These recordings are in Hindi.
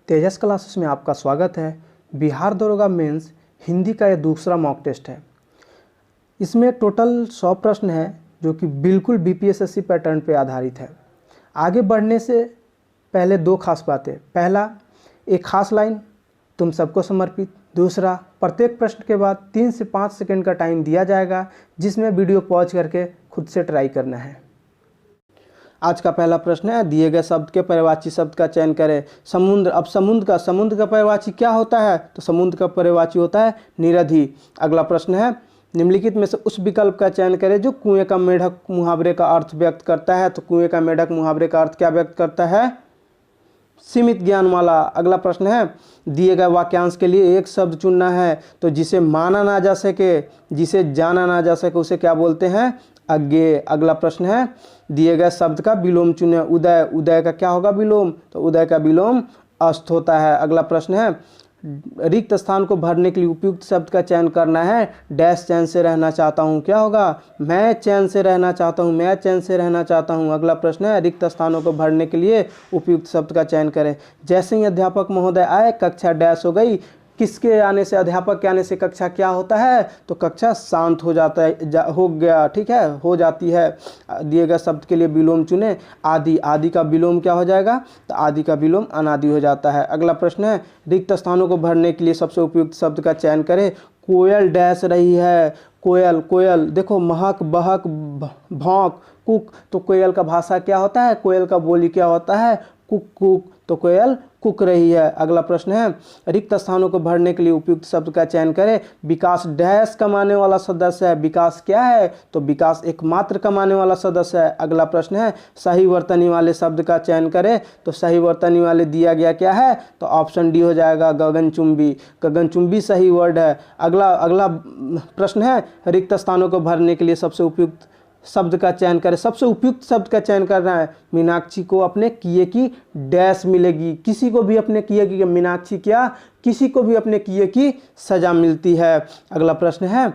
तेजस क्लासेस में आपका स्वागत है। बिहार दरोगा मेंस हिंदी का यह दूसरा मॉक टेस्ट है। इसमें टोटल 100 प्रश्न है जो कि बिल्कुल बीपीएसएससी पैटर्न पर आधारित है। आगे बढ़ने से पहले दो खास बातें। पहला, एक खास लाइन तुम सबको समर्पित। दूसरा, प्रत्येक प्रश्न के बाद 3 से 5 सेकंड का टाइम दिया जाएगा जिसमें वीडियो पॉज करके खुद से ट्राई करना है। आज का पहला प्रश्न है, दिए गए शब्द के पर्यायवाची शब्द का चयन करें। समुद्र। अब समुद्र का पर्यायवाची क्या होता है? तो समुद्र का पर्यायवाची होता है निरधि। अगला प्रश्न है, निम्नलिखित में से उस विकल्प का चयन करें जो कुएं का मेढक मुहावरे का अर्थ व्यक्त करता है। तो कुएं का मेढक मुहावरे का अर्थ क्या व्यक्त करता है? सीमित ज्ञान वाला। अगला प्रश्न है, दिए गए वाक्यांश के लिए एक शब्द चुनना है। तो जिसे माना ना जा सके, जिसे जाना ना जा सके, उसे क्या बोलते हैं? अज्ञेय। अगला प्रश्न है, दिए गए शब्द का विलोम चुने। उदय। उदय का क्या होगा विलोम? तो उदय का विलोम अस्त होता है। अगला प्रश्न है, रिक्त स्थान को भरने के लिए उपयुक्त शब्द का चयन करना है। डैश चैन से रहना चाहता हूँ, क्या होगा? मैं चैन से रहना चाहता हूँ, मैं चैन से रहना चाहता हूँ। अगला प्रश्न है, रिक्त स्थानों को भरने के लिए उपयुक्त शब्द का चयन करें। जैसे ही अध्यापक महोदय आए कक्षा डैश हो गई। किसके आने से, अध्यापक के आने से कक्षा क्या होता है? तो कक्षा शांत हो जाता है, हो गया, ठीक है, हो जाती है। दिए गए शब्द के लिए विलोम चुने। आदि। आदि का विलोम क्या हो जाएगा? तो आदि का विलोम अनादि हो जाता है। अगला प्रश्न है, रिक्त स्थानों को भरने के लिए सबसे उपयुक्त शब्द का चयन करें। कोयल डैश रही है। कोयल। कोयल देखो, महक, बहक, भौंक, कुक। तो कोयल का भाषा क्या होता है? कोयल का बोली क्या होता है? Cook cook. तो कोयल कुक रही है। अगला प्रश्न है, रिक्त स्थानों को भरने के लिए उपयुक्त शब्द का चयन करें। विकास डैश कमाने वाला सदस्य है। विकास क्या है? तो विकास एकमात्र कमाने वाला सदस्य है। अगला प्रश्न है, सही वर्तनी वाले शब्द का चयन करें। तो सही वर्तनी वाले दिया गया क्या है? तो ऑप्शन डी हो जाएगा, गगनचुंबी। गगनचुंबी सही वर्ड है। अगला प्रश्न है, रिक्त स्थानों को भरने के लिए सबसे उपयुक्त शब्द का चयन करें। सबसे उपयुक्त शब्द का चयन करना है। मीनाक्षी को अपने किए की डैश मिलेगी। किसी को भी अपने किए की, मीनाक्षी क्या, किसी को भी अपने किए की सजा मिलती है। अगला प्रश्न है,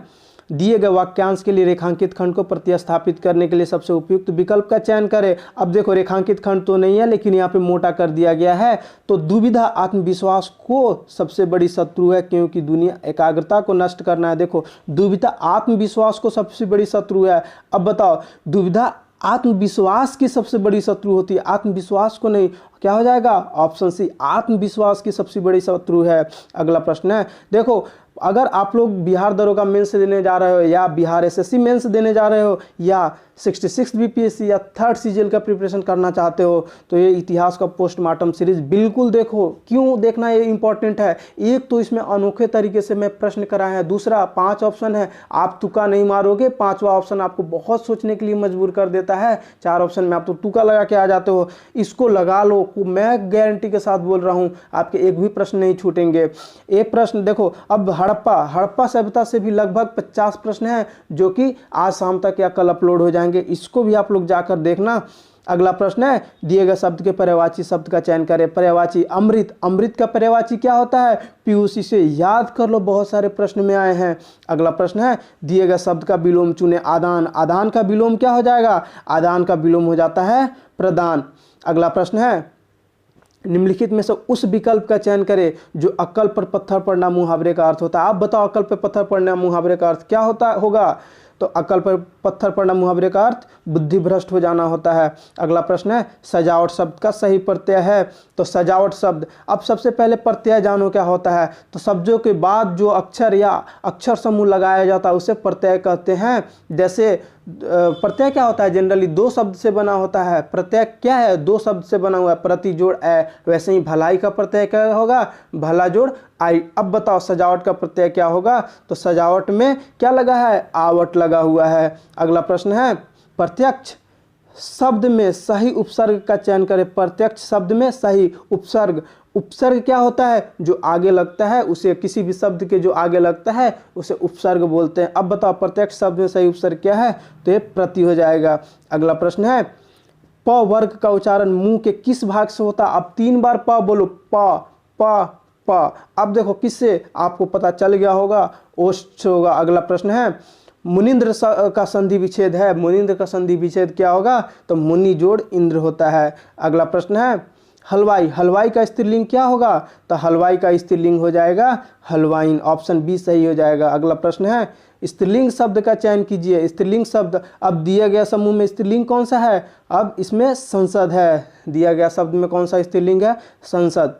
दिए गए वाक्यांश के लिए रेखांकित खंड को प्रतिस्थापित करने के लिए सबसे उपयुक्त विकल्प का चयन करें। अब देखो, रेखांकित खंड तो नहीं है लेकिन यहाँ पे मोटा कर दिया गया है। तो दुविधा आत्मविश्वास को सबसे बड़ी शत्रु है क्योंकि दुनिया एकाग्रता को नष्ट करना है। देखो, दुविधा आत्मविश्वास को सबसे बड़ी शत्रु है। अब बताओ, दुविधा आत्मविश्वास की सबसे बड़ी शत्रु होती है, आत्मविश्वास को नहीं। क्या हो जाएगा? ऑप्शन सी, आत्मविश्वास की सबसे बड़ी शत्रु है। अगला प्रश्न है, देखो, अगर आप लोग बिहार दरोगा मेंस देने जा रहे हो या बिहार एसएससी मेंस देने जा रहे हो या 66 बीपीएससी या 3rd सीजीएल का प्रिपरेशन करना चाहते हो तो ये इतिहास का पोस्टमार्टम सीरीज बिल्कुल देखो। क्यों देखना ये इंपॉर्टेंट है? एक तो इसमें अनोखे तरीके से मैं प्रश्न कराया है। दूसरा, 5 ऑप्शन है, आप तुक्का नहीं मारोगे। 5वां ऑप्शन आपको बहुत सोचने के लिए मजबूर कर देता है। 4 ऑप्शन में आप तो तुक्का लगा के आ जाते हो। इसको लगा लो, मैं गारंटी के साथ बोल रहा हूँ, आपके एक भी प्रश्न नहीं छूटेंगे। एक प्रश्न देखो, अब हड़प्पा सभ्यता से भी लगभग 50 प्रश्न हैं जो कि आज शाम तक या कल अपलोड हो जाएंगे। इसको भी आप लोग जाकर देखना। अगला प्रश्न है, दिए गए शब्द के पर्यायवाची शब्द का चयन करें। पर्यायवाची अमृत। अमृत का पर्यायवाची क्या होता है? पीयूसी से याद कर लो, बहुत सारे प्रश्न में आए हैं। अगला प्रश्न है, दिए गए शब्द का विलोम चुने। आदान। आदान का विलोम क्या हो जाएगा? आदान का विलोम हो जाता है प्रदान। अगला प्रश्न है, निम्नलिखित में से उस विकल्प का चयन करें जो अक्कल पर पत्थर पड़ना मुहावरे का अर्थ होता है। आप बताओ, अक्कल पर पत्थर पड़ना मुहावरे का अर्थ क्या होगा? तो अक्कल पर पत्थर पड़ना मुहावरे का अर्थ बुद्धि भ्रष्ट हो जाना होता है। अगला प्रश्न है, सजावट शब्द का सही प्रत्यय है। तो सजावट शब्द, अब सबसे पहले प्रत्यय जानो क्या होता है? तो शब्दों के बाद जो अक्षर या अक्षर समूह लगाया जाता है उसे प्रत्यय कहते हैं। जैसे प्रत्यय क्या होता है? जनरली 2 शब्द से बना होता है। प्रत्यय क्या है? 2 शब्द से बना हुआ है, प्रति जोड़ ए। वैसे ही भलाई का प्रत्यय क्या होगा? भला जोड़ आई। अब बताओ, सजावट का प्रत्यय क्या होगा? तो सजावट में क्या लगा है? आवट लगा हुआ है। अगला प्रश्न है, प्रत्यक्ष शब्द में सही उपसर्ग का चयन करें। प्रत्यक्ष शब्द में सही उपसर्ग। उपसर्ग क्या होता है? जो आगे लगता है उसे, किसी भी शब्द के जो आगे लगता है उसे उपसर्ग बोलते हैं। अब बताओ, प्रत्यक्ष शब्द में सही उपसर्ग क्या है? तो ये प्रति हो जाएगा। अगला प्रश्न है, प वर्ग का उच्चारण मुंह के किस भाग से होता है? अब 3 बार प बोलो, प प प। अब देखो, किससे आपको पता चल गया होगा? ओष्ठ होगा। अगला प्रश्न है, मुनिंद्र का संधि विच्छेद है। मुनिंद्र का संधि विच्छेद क्या होगा? तो मुनि जोड़ इंद्र होता है। अगला प्रश्न है, हलवाई, हलवाई का स्त्रीलिंग क्या होगा? तो हलवाई का स्त्रीलिंग हो जाएगा हलवाइन। ऑप्शन बी सही हो जाएगा। अगला प्रश्न है, स्त्रीलिंग शब्द का चयन कीजिए। स्त्रीलिंग शब्द, अब दिया गया समूह में स्त्रीलिंग कौन सा है? अब इसमें संसद है। दिया गया शब्द में कौन सा स्त्रीलिंग है? संसद।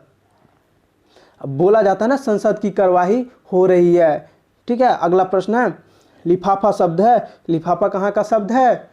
अब बोला जाता है ना संसद की कार्यवाही हो रही है। ठीक है, अगला प्रश्न है, लिफाफा शब्द है। लिफाफा कहाँ का शब्द है?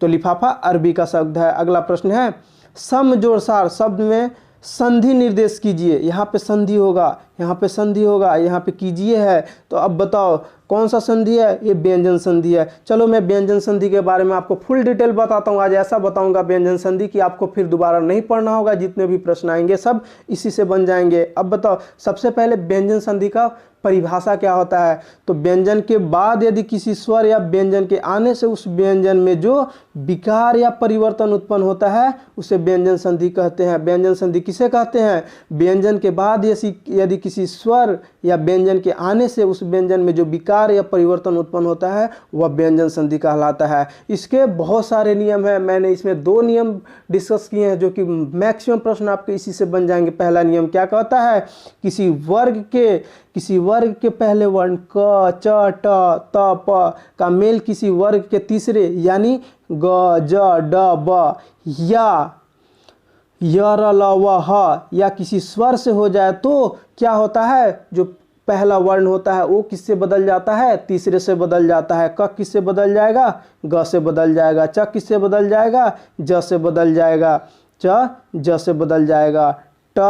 तो लिफाफा अरबी का शब्द है। अगला प्रश्न है, सम जोड़ सार शब्द में संधि निर्देश कीजिए। यहाँ पे संधि होगा, यहाँ पे संधि होगा, यहाँ पे कीजिए है। तो अब बताओ कौन सा संधि है? ये व्यंजन संधि है। चलो मैं व्यंजन संधि के बारे में आपको फुल डिटेल बताता हूँ। आज ऐसा बताऊंगा व्यंजन संधि कि आपको फिर दोबारा नहीं पढ़ना होगा। जितने भी प्रश्न आएंगे सब इसी से बन जाएंगे। अब बताओ सबसे पहले व्यंजन संधि का परिभाषा क्या होता है? तो व्यंजन के बाद यदि किसी स्वर या व्यंजन के आने से उस व्यंजन में जो विकार या परिवर्तन उत्पन्न होता है उसे व्यंजन संधि कहते हैं। व्यंजन संधि किसे कहते हैं? व्यंजन के बाद यदि किसी स्वर या व्यंजन के आने से उस व्यंजन में जो विकार या परिवर्तन उत्पन्न होता है वह व्यंजन संधि कहलाता है। इसके बहुत सारे नियम हैं। मैंने इसमें 2 नियम डिस्कस किए हैं जो कि मैक्सिमम प्रश्न आपके इसी से बन जाएंगे। पहला नियम क्या कहता है? किसी वर्ग के पहले वर्ण क, च, ट, त, प का मेल किसी वर्ग के तीसरे यानी ग, ज, ड, ब या य, र, ल, व, ह या किसी स्वर से हो जाए तो क्या होता है? जो पहला वर्ण होता है वो किससे बदल जाता है? तीसरे से बदल जाता है। क किससे बदल जाएगा? ग से बदल जाएगा। च किससे बदल जाएगा? ज से बदल जाएगा। च ज से बदल जाएगा। ट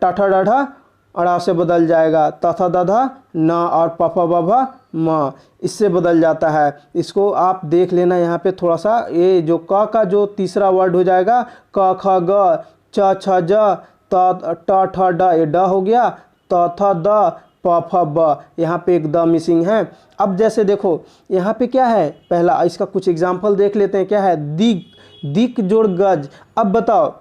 ठ ड अड़ा से बदल जाएगा। तथा दधा न और पफ बभ म इससे बदल जाता है। इसको आप देख लेना। यहाँ पे थोड़ा सा ये जो क का जो तीसरा वर्ड हो जाएगा क ख ग च छ ज त ट ठ ड, ये ड हो गया। त थ द प फ ब, यहाँ पे एक द मिसिंग है। अब जैसे देखो यहाँ पे क्या है, पहला इसका कुछ एग्जाम्पल देख लेते हैं। क्या है? दिक, दिक जोड़ गज। अब बताओ,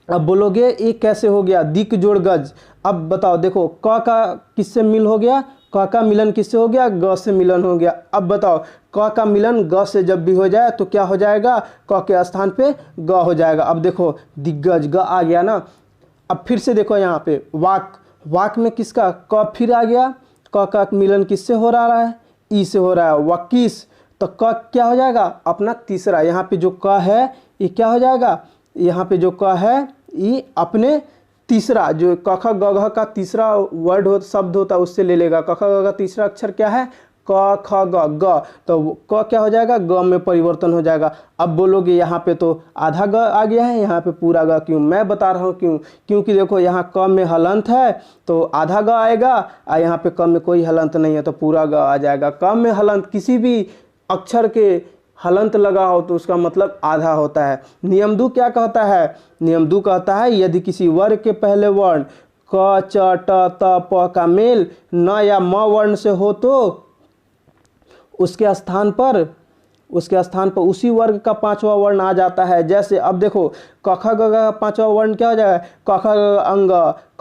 अब बोलोगे ये कैसे हो गया? दिक जोड़ गज। अब बताओ, देखो क का किससे मिल हो गया? क का मिलन किससे हो गया? ग से मिलन हो गया। अब बताओ क का मिलन ग से जब भी हो जाए तो क्या हो जाएगा? क के स्थान पे ग हो जाएगा। अब देखो दिग्गज, ग आ गया ना। अब फिर से देखो यहाँ पे वाक, वाक में किसका? क फिर आ गया। क का मिलन किससे हो रहा है? ई से हो रहा है। वकीस, तो क क्या हो जाएगा? अपना तीसरा। यहाँ पे जो क है ये क्या हो जाएगा? यहाँ पे जो क है ये अपने तीसरा जो क ख ग घ का तीसरा वर्ड हो शब्द होता है उससे ले लेगा। क ख ग का तीसरा अक्षर क्या है? क ख ग ग, तो क क्या हो जाएगा? ग में परिवर्तन हो जाएगा। अब बोलोगे यहाँ पे तो आधा ग आ गया है, यहाँ पे पूरा ग क्यों? मैं बता रहा हूँ क्यों। क्योंकि देखो यहाँ क में हलंत है तो आधा ग आएगा, और यहाँ पे क में कोई हलंत नहीं है तो पूरा ग आ जाएगा। क में हलंत किसी भी अक्षर के हलंत लगा हो तो उसका मतलब आधा होता है। नियम 2 क्या कहता है? नियम 2 कहता है यदि किसी वर्ग के पहले वर्ण क, च, ट, त, प का मेल न या म वर्ण से हो तो उसके स्थान पर उसी वर्ग का 5वां वर्ण आ जाता है। जैसे अब देखो क ख ग का 5वां वर्ण क्या हो जाएगा? क ख ग अंग।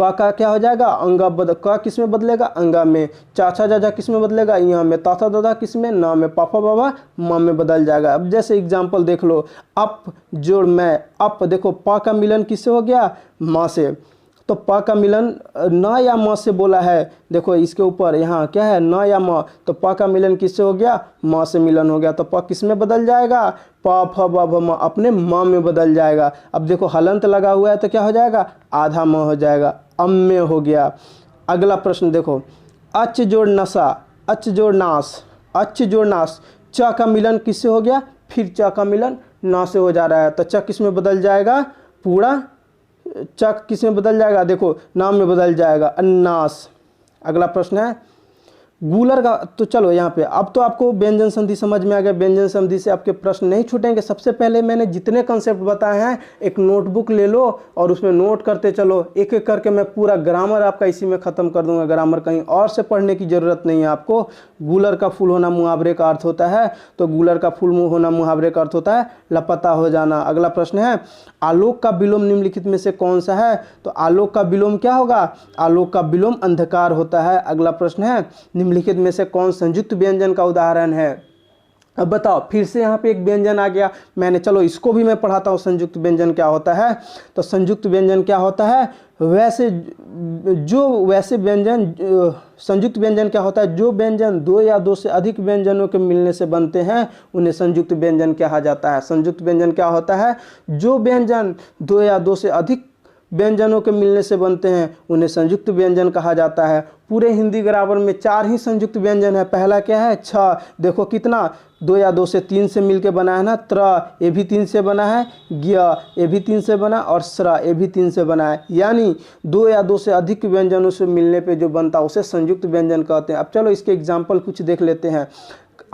क का क्या हो जाएगा? अंग। क किस में बदलेगा? अंग में। च छ ज झ किस में बदलेगा? य में। त थ द ध किस में? न में। प फ ब भ म में बदल जाएगा। अब जैसे एग्जाम्पल देख लो, अप जोड़ मैं। अप देखो प का मिलन किससे हो गया? म से। तो प का मिलन न या म से बोला है। देखो इसके ऊपर यहाँ क्या है? न या म, तो प का मिलन किससे हो गया? म से मिलन हो गया। तो प किस में बदल जाएगा? प फ ब भ म अपने म में बदल जाएगा। अब देखो हलंत लगा हुआ है तो क्या हो जाएगा? आधा म हो जाएगा। अम में हो गया। अगला प्रश्न देखो, अच जोड़ नशा, अच जोड़ नाश, अच जोड़ नाश। च का मिलन किससे हो गया? फिर च का मिलन न से हो जा रहा है तो च किस में बदल जाएगा? पूरा चक किस में बदल जाएगा? देखो नाम में बदल जाएगा, अन्नास। अगला प्रश्न है गूलर का। तो चलो यहाँ पे अब तो आपको व्यंजन संधि समझ में आ गया। व्यंजन संधि से आपके प्रश्न नहीं छूटेंगे। सबसे पहले मैंने जितने कंसेप्ट बताए हैं एक नोटबुक ले लो और उसमें नोट करते चलो। एक एक करके मैं पूरा ग्रामर आपका इसी में ख़त्म कर दूंगा। ग्रामर कहीं और से पढ़ने की ज़रूरत नहीं है आपको। गूलर का फुल होना मुहावरे का अर्थ होता है, तो गूलर का फुल होना मुहावरे का अर्थ होता है लापता हो जाना। अगला प्रश्न है आलोक का विलोम निम्नलिखित में से कौन सा है? तो आलोक का विलोम क्या होगा? आलोक का विलोम अंधकार होता है। अगला प्रश्न है निम्नलिखित में से कौन संयुक्त व्यंजन का उदाहरण है? अब बताओ, फिर से यहाँ पे एक व्यंजन आ गया। मैंने, चलो इसको भी मैं पढ़ाता हूँ, संयुक्त व्यंजन क्या होता है। तो संयुक्त व्यंजन क्या होता है, वैसे व्यंजन, संयुक्त व्यंजन क्या होता है, जो व्यंजन दो या दो से अधिक व्यंजनों के मिलने से बनते हैं उन्हें संयुक्त व्यंजन कहा जाता है। संयुक्त व्यंजन क्या होता है, जो व्यंजन दो या दो से अधिक व्यंजनों के मिलने से बनते हैं उन्हें संयुक्त व्यंजन कहा जाता है। पूरे हिंदी ग्रामर में 4 ही संयुक्त व्यंजन है। पहला क्या है, छ, देखो कितना, 2 या 2 से 3 से मिलके बना है ना, त्र, ये भी 3 से बना है, ज्ञ, ये भी 3 से बना, और स्र, ये भी 3 से बना है। यानी 2 या 2 से अधिक व्यंजनों से मिलने पे जो बनता है उसे संयुक्त व्यंजन कहते हैं। अब चलो इसके एग्जाम्पल कुछ देख लेते हैं।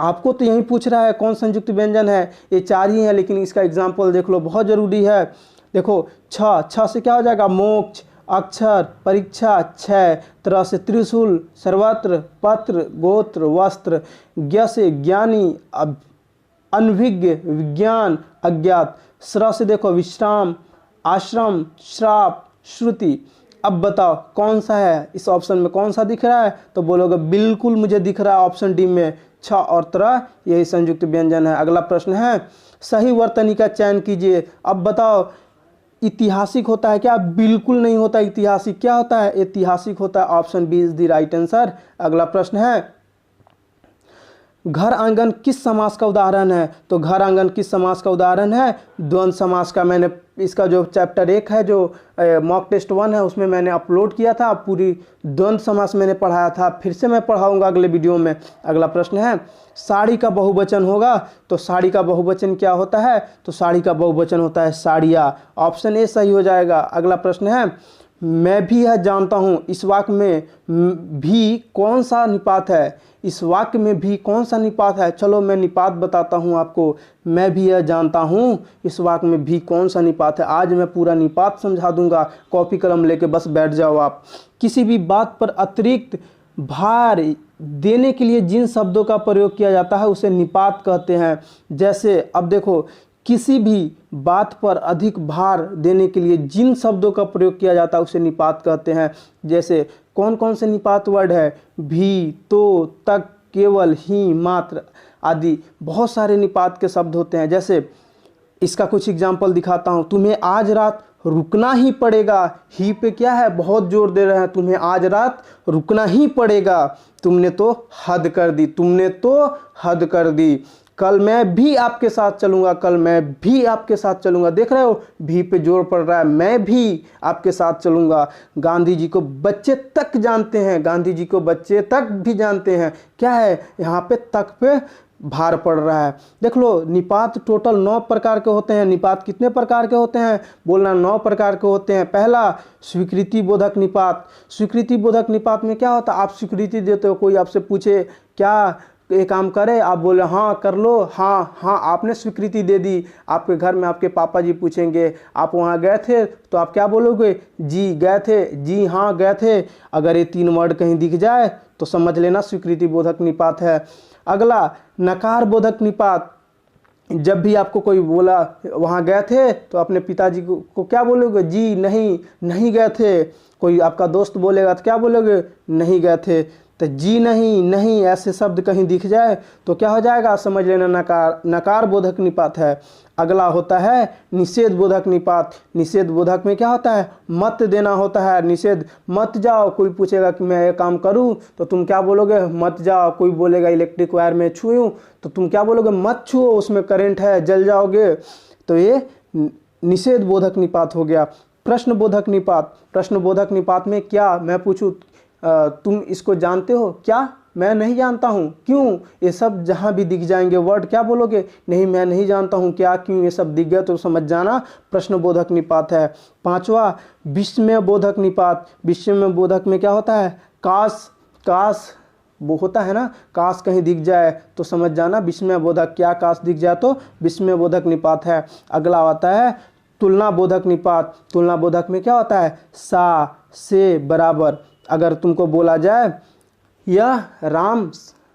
आपको तो यही पूछ रहा है कौन संयुक्त व्यंजन है, ये 4 ही है, लेकिन इसका एग्जाम्पल देख लो, बहुत ज़रूरी है। देखो, छ से क्या हो जाएगा, मोक्ष, अक्षर, परीक्षा, क्षय, त्र से त्रिशूल, सर्वत्र, पत्र, गोत्र, वस्त्र, ज्ञ से ज्ञानी, अनभिज्ञ, विज्ञान, अज्ञात, स्र से देखो विश्राम, आश्रम, श्राप, श्रुति। अब बताओ कौन सा है, इस ऑप्शन में कौन सा दिख रहा है, तो बोलोगे बिल्कुल मुझे दिख रहा है ऑप्शन डी में, छ और त्र, यही संयुक्त व्यंजन है। अगला प्रश्न है, सही वर्तनी का चयन कीजिए। अब बताओ, ऐतिहासिक होता है क्या, बिल्कुल नहीं होता। ऐतिहासिक क्या होता है, ऐतिहासिक होता है, option B is the right answer. अगला प्रश्न है, घर आंगन किस समास का उदाहरण है। तो घर आंगन किस समास का उदाहरण है, द्वंद्व समास का। मैंने इसका जो चैप्टर 1 है, जो मॉक टेस्ट 1 है, उसमें मैंने अपलोड किया था, पूरी द्वंद्व समास मैंने पढ़ाया था, फिर से मैं पढ़ाऊंगा अगले वीडियो में। अगला प्रश्न है, साड़ी का बहुवचन होगा। तो साड़ी का बहुवचन क्या होता है, तो साड़ी का बहुवचन होता है साड़ियाँ, ऑप्शन ए सही हो जाएगा। अगला प्रश्न है, मैं भी यह जानता हूँ, इस वाक्य में भी कौन सा निपात है। इस वाक्य में भी कौन सा निपात है, चलो मैं निपात बताता हूँ आपको। मैं भी यह जानता हूँ, इस वाक्य में भी कौन सा निपात है, आज मैं पूरा निपात समझा दूंगा। कॉपी कलम लेके बस बैठ जाओ आप। किसी भी बात पर अतिरिक्त भार देने के लिए जिन शब्दों का प्रयोग किया जाता है उसे निपात कहते हैं। जैसे अब देखो, किसी भी बात पर अधिक भार देने के लिए जिन शब्दों का प्रयोग किया जाता है उसे निपात कहते हैं। जैसे कौन कौन से निपात वर्ड है, भी, तो, तक, केवल, ही, मात्र आदि बहुत सारे निपात के शब्द होते हैं। जैसे इसका कुछ एग्जाम्पल दिखाता हूँ, तुम्हें आज रात रुकना ही पड़ेगा। ही पे क्या है, बहुत जोर दे रहे हैं, तुम्हें आज रात रुकना ही पड़ेगा। तुमने तो हद कर दी, तुमने तो हद कर दी। कल मैं भी आपके साथ चलूंगा, कल मैं भी आपके साथ चलूंगा। देख रहे हो, भी पे जोर पड़ रहा है, मैं भी आपके साथ चलूंगा। गांधी जी को बच्चे तक जानते हैं, गांधी जी को बच्चे तक भी जानते हैं। क्या है, यहाँ पे तक पे भार पड़ रहा है। देख लो, निपात टोटल 9 प्रकार के होते हैं। निपात कितने प्रकार के होते हैं, बोलना 9 प्रकार के होते हैं। पहला, स्वीकृति बोधक निपात। स्वीकृति बोधक निपात में क्या होता है, आप स्वीकृति देते हो, कोई आपसे पूछे क्या ये काम करे, आप बोले हाँ कर लो, हाँ हाँ, आपने स्वीकृति दे दी। आपके घर में आपके पापा जी पूछेंगे आप वहाँ गए थे, तो आप क्या बोलोगे, जी गए थे, जी हाँ गए थे। अगर ये 3 वर्ड कहीं दिख जाए तो समझ लेना स्वीकृति बोधक निपात है। अगला, नकार बोधक निपात। जब भी आपको कोई बोला वहाँ गए थे, तो अपने पिताजी को क्या बोलोगे, जी नहीं, नहीं गए थे। कोई आपका दोस्त बोलेगा तो क्या बोलोगे, नहीं गए थे। तो जी नहीं, नहीं ऐसे शब्द कहीं दिख जाए तो क्या हो जाएगा, समझ लेना नकार, नकार बोधक निपात है। अगला होता है निषेध बोधक निपात। निषेध बोधक में क्या होता है, मत देना होता है। निषेध, मत जाओ, कोई पूछेगा कि मैं ये काम करूं तो तुम क्या बोलोगे, मत जाओ। कोई बोलेगा इलेक्ट्रिक वायर में छूऊं तो तुम क्या बोलोगे, मत छुओ, उसमें करंट है, जल जाओगे। तो ये निषेध बोधक निपात हो गया। प्रश्न बोधक निपात। प्रश्न बोधक निपात में क्या, मैं पूछूं तुम इसको जानते हो क्या, मैं नहीं जानता हूँ, क्यों, ये सब जहाँ भी दिख जाएंगे वर्ड क्या बोलोगे, नहीं मैं नहीं जानता हूँ, क्या, क्यों, ये सब दिख गया तो समझ जाना प्रश्न बोधक निपात है। 5वां, विस्मय बोधक निपात। विस्मय बोधक में क्या होता है, काश, काश वो होता है ना, काश कहीं दिख जाए तो समझ जाना विस्मय बोधक, क्या काश दिख जाए तो विस्मय बोधक निपात है। अगला आता है तुलना बोधक निपात। तुलना बोधक में क्या होता है, सा, से, बराबर। अगर तुमको बोला जाए यह राम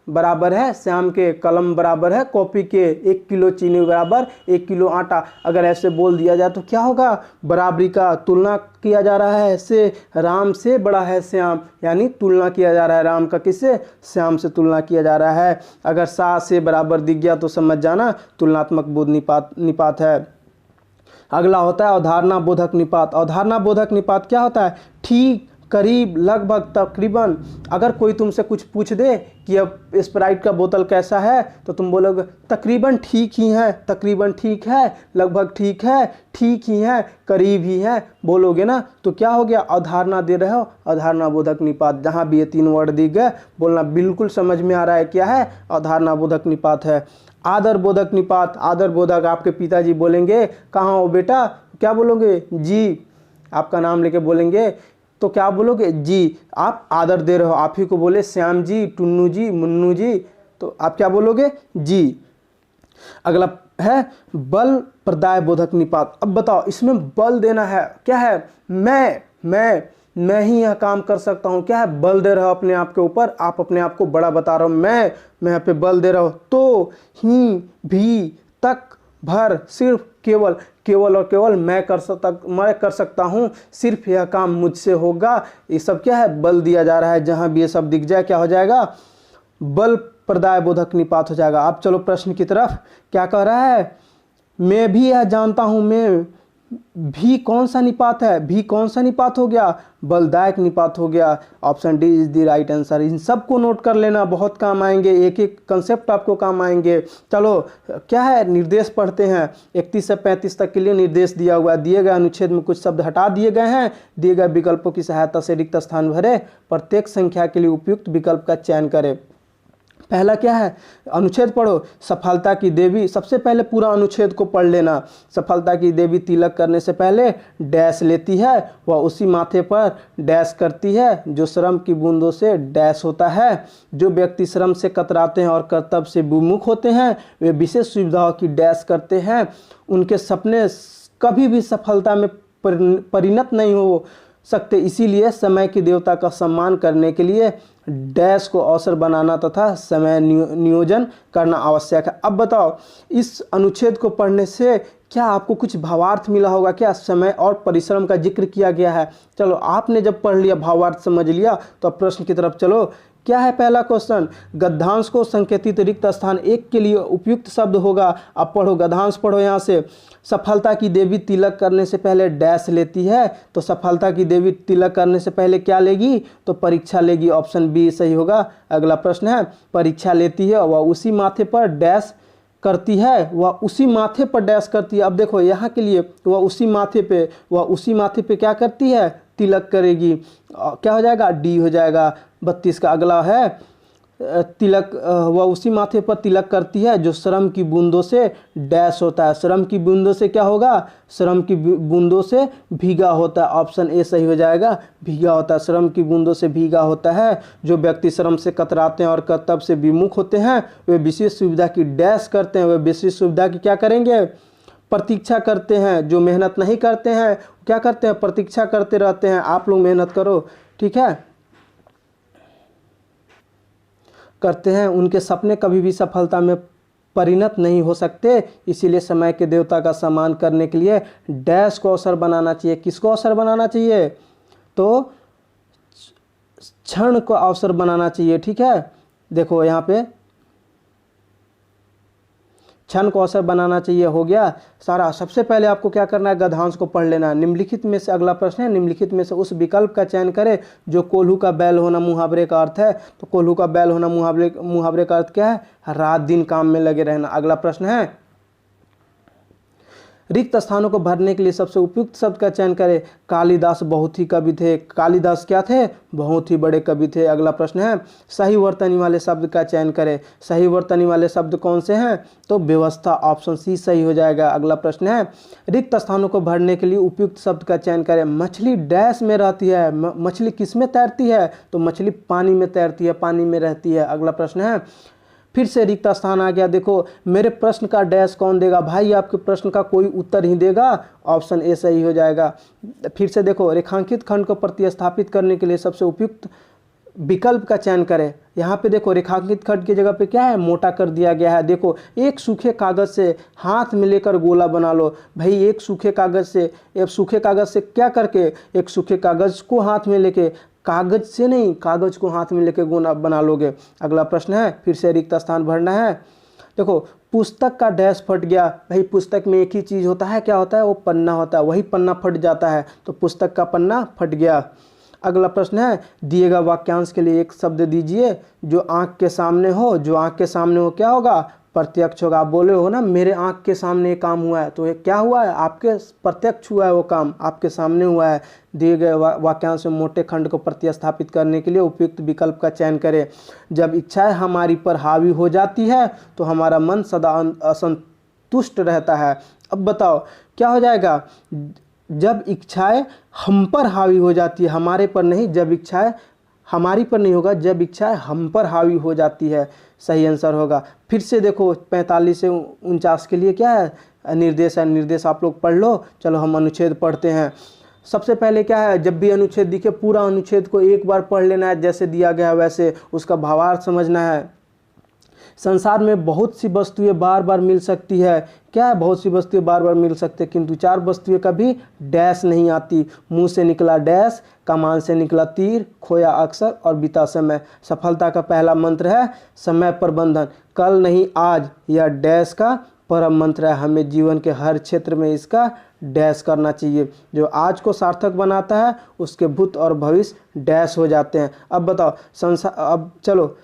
बराबर है श्याम के, कलम बराबर है कॉपी के, 1 किलो चीनी बराबर 1 किलो आटा। अगर ऐसे बोल दिया जाए तो क्या होगा, बराबरी का तुलना किया जा रहा है से, राम से बड़ा है श्याम, यानी तुलना किया जा रहा है राम का किससे, श्याम से तुलना किया जा रहा है। अगर सा से बराबर दिख गया तो समझ जाना तुलनात्मक बोध निपात है। अगला होता है अवधारणा बोधक निपात। अवधारणा बोधक निपात क्या होता है, ठीक, करीब, लगभग, तकरीबन। अगर कोई तुमसे कुछ पूछ दे कि अब स्प्राइट का बोतल कैसा है तो तुम बोलोगे तकरीबन ठीक ही है, तकरीबन ठीक है, लगभग ठीक है, ठीक ही है, करीब ही है, बोलोगे ना। तो क्या हो गया, अवधारणा दे रहे हो, अवधारणा बोधक निपात। जहाँ भी ये 3 वर्ड दिख गए बोलना बिल्कुल समझ में आ रहा है क्या है, अवधारणा बोधक निपात है। आदर बोधक निपात। आदर बोधक आपके पिताजी बोलेंगे कहाँ हो बेटा, क्या बोलोगे, जी। आपका नाम लेके बोलेंगे तो क्या बोलोगे, जी। आप आदर दे रहे हो, आप ही को बोले श्याम जी, टुन्नू जी, मुन्नू जी, तो आप क्या बोलोगे, जी। अगला है बल प्रदाय बोधक निपात। अब बताओ इसमें बल देना है, क्या है, मैं ही यह काम कर सकता हूँ, क्या है, बल दे रहे हो अपने आप के ऊपर, आप अपने आप को बड़ा बता रहे हो, मैं यहाँ पे बल दे रहा हूँ। तो, ही, भी, तक, भर, सिर्फ, केवल, केवल और केवल मैं कर सकता हूँ, सिर्फ यह काम मुझसे होगा। ये सब क्या है, बल दिया जा रहा है। जहाँ भी ये सब दिख जाए क्या हो जाएगा, बल प्रदाय बोधक निपात हो जाएगा। अब चलो प्रश्न की तरफ, क्या कह रहा है, मैं भी यह जानता हूँ, मैं भी कौन सा निपात है, भी कौन सा निपात हो गया, बलदायक निपात हो गया। Option D is the right answer. इन सबको नोट कर लेना, बहुत काम आएंगे, एक एक कंसेप्ट आपको काम आएंगे। चलो क्या है, निर्देश पढ़ते हैं। 31 से 35 तक के लिए निर्देश दिया हुआ है। दिए गए अनुच्छेद में कुछ शब्द हटा दिए गए हैं, दिए गए विकल्पों की सहायता से रिक्त स्थान भरे, प्रत्येक संख्या के लिए उपयुक्त विकल्प का चयन करें। पहला क्या है, अनुच्छेद पढ़ो। सफलता की देवी, सबसे पहले पूरा अनुच्छेद को पढ़ लेना। सफलता की देवी तिलक करने से पहले डैश लेती है, वह उसी माथे पर डैश करती है जो श्रम की बूंदों से डैश होता है। जो व्यक्ति श्रम से कतराते हैं और कर्तव्य से विमुख होते हैं वे विशेष सुविधाओं की डैश करते हैं। उनके सपने कभी भी सफलता में परिणत नहीं हो सकते, इसीलिए समय की देवता का सम्मान करने के लिए डैश को अवसर बनाना तथा समय नियोजन करना आवश्यक है। अब बताओ इस अनुच्छेद को पढ़ने से क्या आपको कुछ भावार्थ मिला होगा, क्या समय और परिश्रम का जिक्र किया गया है। चलो आपने जब पढ़ लिया, भावार्थ समझ लिया, तो अब प्रश्न की तरफ चलो। क्या है पहला क्वेश्चन, गद्यांश को संकेतित रिक्त स्थान 1 के लिए उपयुक्त शब्द होगा। अब पढ़ो, गद्यांश पढ़ो। यहाँ से सफलता की देवी तिलक करने से पहले डैश लेती है, तो सफलता की देवी तिलक करने से पहले क्या लेगी, तो परीक्षा लेगी। ऑप्शन बी सही होगा। अगला प्रश्न है, परीक्षा लेती है, वह उसी माथे पर डैश करती है, वह उसी माथे पर डैश करती है। अब देखो यहाँ के लिए वह उसी माथे पे क्या करती है, तिलक करेगी। क्या हो जाएगा, डी हो जाएगा 32 का। अगला है तिलक, वह उसी माथे पर तिलक करती है जो श्रम की बूंदों से डैश होता है। श्रम की बूंदों से क्या होगा, श्रम की बूंदों से भीगा होता है। ऑप्शन ए सही हो जाएगा, भीगा होता है। श्रम की बूंदों से भीगा होता है। जो व्यक्ति श्रम से कतराते हैं और कर्तव्य से विमुख होते हैं वे विशेष सुविधा की डैश करते हैं। वे विशेष सुविधा की क्या करेंगे, प्रतीक्षा करते हैं। जो मेहनत नहीं करते हैं क्या करते हैं, प्रतीक्षा करते रहते हैं। आप लोग मेहनत करो, ठीक है, करते हैं, उनके सपने कभी भी सफलता में परिणत नहीं हो सकते, इसीलिए समय के देवता का सम्मान करने के लिए डैश को अवसर बनाना चाहिए। किसको अवसर बनाना चाहिए, तो क्षण को अवसर बनाना चाहिए, ठीक है। देखो यहाँ पे क्षण को अवसर बनाना चाहिए, हो गया सारा। सबसे पहले आपको क्या करना है, गद्यांश को पढ़ लेना है। निम्नलिखित में से अगला प्रश्न है, निम्नलिखित में से उस विकल्प का चयन करें जो कोल्हू का बैल होना मुहावरे का अर्थ है। तो कोल्हू का बैल होना मुहावरे का अर्थ क्या है, रात दिन काम में लगे रहना। अगला प्रश्न है, रिक्त स्थानों को भरने के लिए सबसे उपयुक्त शब्द का चयन करें। कालिदास बहुत ही कवि थे। कालिदास क्या थे, बहुत ही बड़े कवि थे। अगला प्रश्न है, सही वर्तनी वाले शब्द का चयन करें। सही वर्तनी वाले शब्द कौन से हैं, तो व्यवस्था। ऑप्शन सी सही हो जाएगा। अगला प्रश्न है, रिक्त स्थानों को भरने के लिए उपयुक्त शब्द का चयन करें। मछली डैश में रहती है। मछली किस में तैरती है, तो मछली पानी में तैरती है, पानी में रहती है। अगला प्रश्न है, फिर से रिक्त स्थान आ गया। देखो मेरे प्रश्न का डैश कौन देगा, भाई आपके प्रश्न का कोई उत्तर ही देगा। ऑप्शन ए सही हो जाएगा। फिर से देखो, रेखांकित खंड को प्रतिस्थापित करने के लिए सबसे उपयुक्त विकल्प का चयन करें। यहाँ पे देखो रेखांकित खंड की जगह पे क्या है, मोटा कर दिया गया है। देखो एक सूखे कागज से हाथ में लेकर गोला बना लो। भाई एक सूखे कागज से क्या करके, एक सूखे कागज को हाथ में लेके, कागज से नहीं, कागज को हाथ में लेके गोला बना लोगे। अगला प्रश्न है, फिर से रिक्त स्थान भरना है। देखो पुस्तक का डैश फट गया। भाई पुस्तक में एक ही चीज़ होता है, क्या होता है, वो पन्ना होता है, वही पन्ना फट जाता है, तो पुस्तक का पन्ना फट गया। अगला प्रश्न है, दिए गए वाक्यांश के लिए एक शब्द दीजिए जो आंख के सामने हो। जो आंख के सामने हो क्या होगा, प्रत्यक्ष होगा। आप बोले हो ना मेरे आंख के सामने ये काम हुआ है, तो ये क्या हुआ है, आपके प्रत्यक्ष हुआ है, वो काम आपके सामने हुआ है। दिए गए वाक्यांश में मोटे खंड को प्रतिस्थापित करने के लिए उपयुक्त विकल्प का चयन करें। जब इच्छाएं हमारी पर हावी हो जाती है तो हमारा मन सदा असंतुष्ट रहता है। अब बताओ क्या हो जाएगा, जब इच्छाएं हम पर हावी हो जाती है, हमारे पर नहीं, जब इच्छाएं हमारी पर नहीं होगा, जब इच्छाएं हम पर हावी हो जाती है, सही आंसर होगा। फिर से देखो 45 से 49 के लिए क्या है, निर्देश है। निर्देश आप लोग पढ़ लो। चलो हम अनुच्छेद पढ़ते हैं। सबसे पहले क्या है, जब भी अनुच्छेद दिखे पूरा अनुच्छेद को एक बार पढ़ लेना है, जैसे दिया गया वैसे उसका भावार्थ समझना है। संसार में बहुत सी वस्तुएं बार बार मिल सकती है। क्या है, बहुत सी वस्तुएं बार बार मिल सकती है, किंतु 4 वस्तुएं कभी डैश नहीं आती। मुंह से निकला डैश, कमान से निकला तीर, खोया अक्सर और बीता समय। सफलता का पहला मंत्र है समय प्रबंधन। कल नहीं आज, यह डैश का परम मंत्र है। हमें जीवन के हर क्षेत्र में इसका डैश करना चाहिए। जो आज को सार्थक बनाता है उसके भूत और भविष्य डैश हो जाते हैं। अब बताओ अब चलो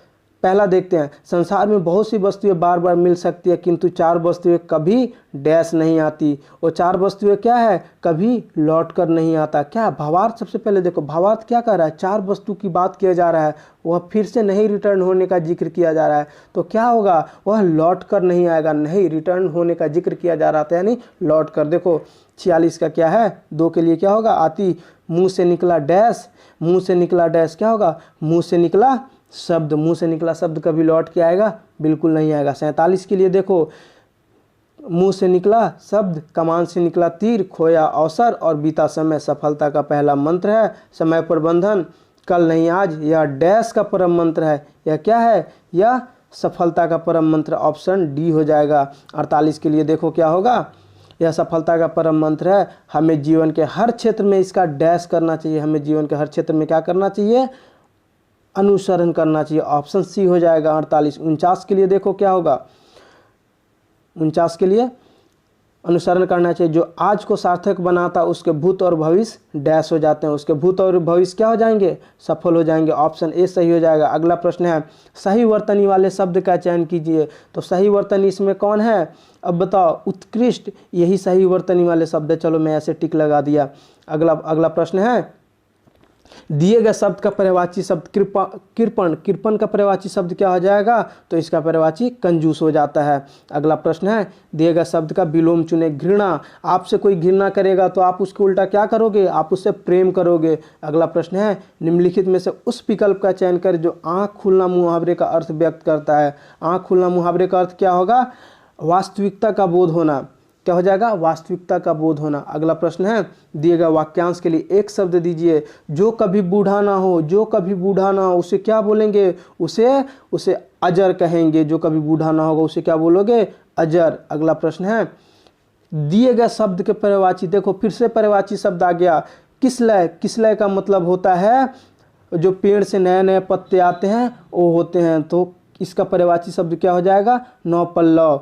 पहला देखते हैं। संसार में बहुत सी वस्तुएं बार बार मिल सकती है, किंतु 4 वस्तुएं कभी डैश नहीं आती। वो 4 वस्तुएं क्या है, कभी लौट कर नहीं आता। क्या भावार्थ, सबसे पहले देखो भावार्थ क्या कर रहा है, 4 वस्तु की बात किया जा रहा है, वह फिर से नहीं रिटर्न होने का जिक्र किया जा रहा है, तो क्या होगा, वह लौट कर नहीं आएगा। नहीं, रिटर्न होने का जिक्र किया जा रहा था, यानी लौट कर। देखो 46 का क्या है, 2 के लिए क्या होगा, आती। मुँह से निकला डैश, मुँह से निकला डैश क्या होगा, मुँह से निकला शब्द। मुंह से निकला शब्द कभी लौट के आएगा, बिल्कुल नहीं आएगा। 47 के लिए देखो, मुंह से निकला शब्द, कमान से निकला तीर, खोया अवसर और बीता समय। सफलता का पहला मंत्र है समय प्रबंधन। कल नहीं आज, यह डैश का परम मंत्र है। यह क्या है, यह सफलता का परम मंत्र, ऑप्शन डी हो जाएगा। 48 के लिए देखो क्या होगा, यह सफलता का परम मंत्र है। हमें जीवन के हर क्षेत्र में इसका डैश करना चाहिए। हमें जीवन के हर क्षेत्र में क्या करना चाहिए, अनुसरण करना चाहिए, ऑप्शन सी हो जाएगा 48। 49 के लिए देखो क्या होगा, 49 के लिए अनुसरण करना चाहिए। जो आज को सार्थक बनाता उसके भूत और भविष्य डैश हो जाते हैं। उसके भूत और भविष्य क्या हो जाएंगे, सफल हो जाएंगे, ऑप्शन ए सही हो जाएगा। अगला प्रश्न है, सही वर्तनी वाले शब्द का चयन कीजिए। तो सही वर्तनी इसमें कौन है, अब बताओ, उत्कृष्ट, यही सही वर्तनी वाले शब्द है। चलो मैं ऐसे टिक लगा दिया। अगला प्रश्न है, दिए गए शब्द का पर्यायवाची शब्द कृपण। कृपण का पर्यायवाची शब्द क्या हो जाएगा, तो इसका पर्यायवाची कंजूस हो जाता है। अगला प्रश्न है, दिए गए शब्द का विलोम चुने। घृणा, आपसे कोई घृणा करेगा तो आप उसके उल्टा क्या करोगे, आप उससे प्रेम करोगे। अगला प्रश्न है, निम्नलिखित में से उस विकल्प का चयन करें जो आँख खुलना मुहावरे का अर्थ व्यक्त करता है। आँख खुलना मुहावरे का अर्थ क्या होगा, वास्तविकता का बोध होना। क्या हो जाएगा, वास्तविकता का बोध होना। अगला प्रश्न है, दिए गए वाक्यांश के लिए एक शब्द दीजिए। जो कभी बूढ़ा ना हो, जो कभी बूढ़ा ना हो उसे क्या बोलेंगे, उसे अजर कहेंगे। जो कभी बूढ़ा ना होगा उसे क्या बोलोगे, अजर। अगला प्रश्न है, दिए गए शब्द के पर्यायवाची, देखो फिर से पर्यायवाची शब्द आ गया, किसलय। किसलय का मतलब होता है जो पेड़ से नए नए पत्ते आते हैं वो होते हैं, तो इसका पर्यायवाची शब्द क्या हो जाएगा, नौपल्लव।